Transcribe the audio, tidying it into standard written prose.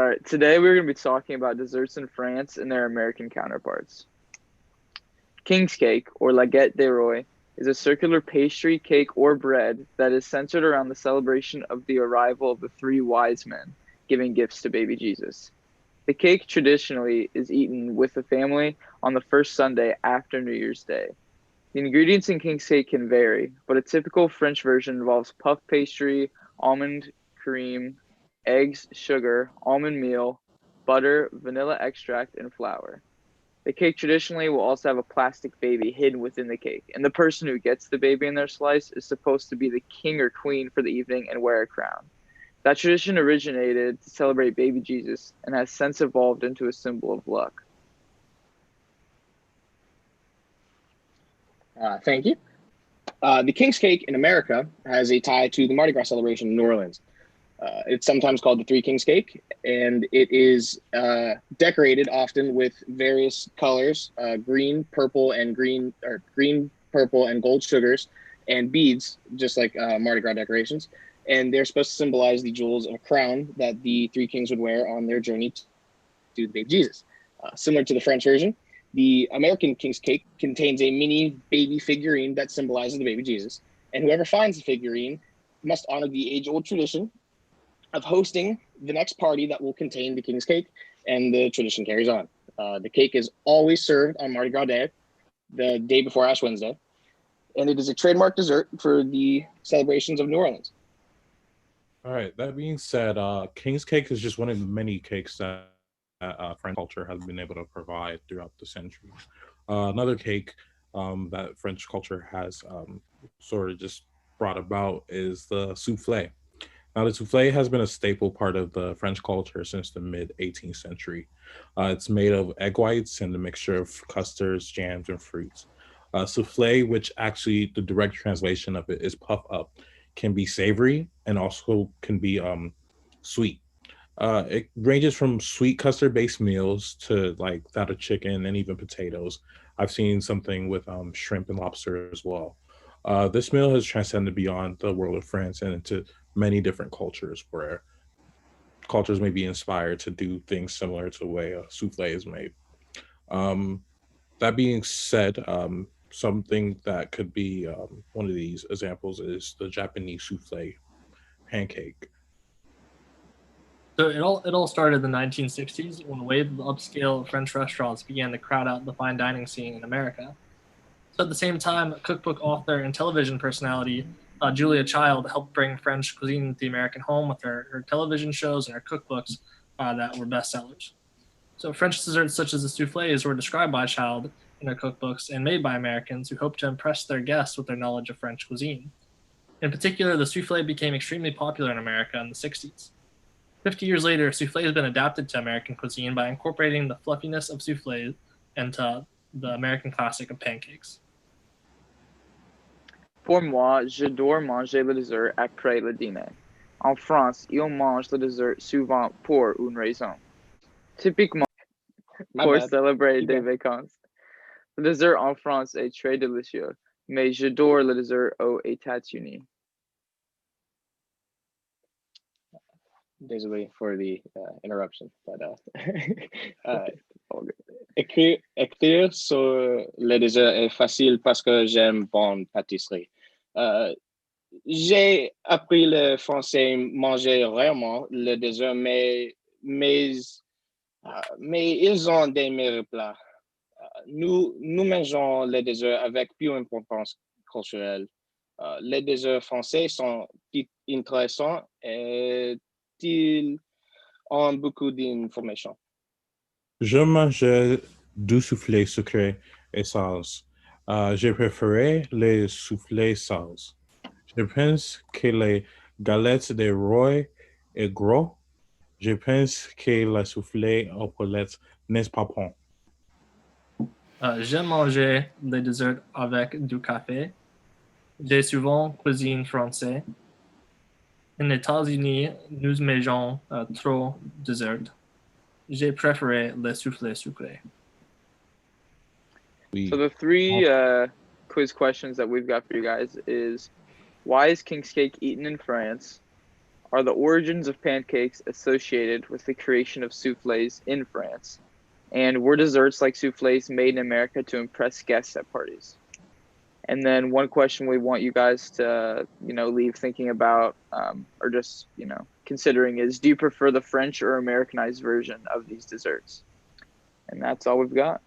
right, today we're going to be talking about desserts in France and their American counterparts. King's cake, or Baguette des Rois, is a circular pastry, cake, or bread that is centered around the celebration of the arrival of the three wise men giving gifts to baby Jesus. The cake traditionally is eaten with the family on the first Sunday after New Year's Day. The ingredients in king's cake can vary, but a typical French version involves puff pastry, almond cream, eggs, sugar, almond meal, butter, vanilla extract, and flour. The cake traditionally will also have a plastic baby hidden within the cake, and the person who gets the baby in their slice is supposed to be the king or queen for the evening and wear a crown. That tradition originated to celebrate baby Jesus and has since evolved into a symbol of luck. Thank you. The King's Cake in America has a tie to the Mardi Gras celebration in New Orleans. It's sometimes called the Three Kings Cake, and it is decorated often with various colors: green, purple, and purple, and gold sugars, and beads, just like Mardi Gras decorations. And they're supposed to symbolize the jewels of a crown that the three kings would wear on their journey to the baby Jesus. Similar to the French version, the American King's Cake contains a mini baby figurine that symbolizes the baby Jesus, and whoever finds the figurine must honor the age-old tradition of hosting the next party that will contain the King's Cake, and the tradition carries on. The cake is always served on Mardi Gras Day, the day before Ash Wednesday, and it is a trademark dessert for the celebrations of New Orleans. All right. That being said, King's cake is just one of the many cakes that French culture has been able to provide throughout the centuries. Another cake that French culture has sort of just brought about is the souffle. Now, the souffle has been a staple part of the French culture since the mid 18th century. It's made of egg whites and a mixture of custards, jams, and fruits. Souffle, which actually the direct translation of it is puff up, can be savory and also can be sweet. It ranges from sweet custard based meals to like that of chicken and even potatoes. I've seen something with shrimp and lobster as well. This meal has transcended beyond the world of France and into many different cultures where cultures may be inspired to do things similar to the way a souffle is made. Um, that being said, something that could be one of these examples is the Japanese souffle pancake. So it all started in the 1960s when a wave of upscale French restaurants began to crowd out the fine dining scene in America. So at the same time, cookbook author and television personality Julia Child helped bring French cuisine to the American home with her television shows and her cookbooks that were bestsellers. So French desserts such as the souffles were described by Child in her cookbooks and made by Americans who hoped to impress their guests with their knowledge of French cuisine. In particular, the souffle became extremely popular in America in the 60s. 50 years later, souffle has been adapted to American cuisine by incorporating the fluffiness of souffle into the American classic of pancakes. Pour moi, j'adore manger le dessert après le dîner. En France, ils mangent le dessert souvent pour une raison. Typiquement My pour bad. célébrer Keep des going. vacances. Le dessert en France est très délicieux, mais j'adore le dessert aux États-Unis. Désolé for the interruption, but uh, All good. écrire sur le dessert est facile parce que j'aime bonne pâtisserie. Euh, j'ai appris le français, manger rarement le dessert, mais ils ont des meilleurs plats. Nous mangeons le dessert avec plus d'importance culturelle. Les desserts français sont intéressants et ils ont beaucoup d'informations. Je mangeais du soufflé sucré et salé. J'ai préféré les soufflés salés. Je pense que les galettes de Roy est gros. Je pense que le soufflé aux poulettes n'est pas bon. J'aime manger les desserts avec du café. J'ai souvent cuisine français. En États-Unis, nous mangeons trop dessert. J'ai préféré les soufflés sucrés. So the three quiz questions that we've got for you guys is, why is King's cake eaten in France? are the origins of pancakes associated with the creation of souffles in France? And were desserts like souffles made in America to impress guests at parties? And then one question we want you guys to, leave thinking about, or just, considering is, do you prefer the French or Americanized version of these desserts? And that's all we've got.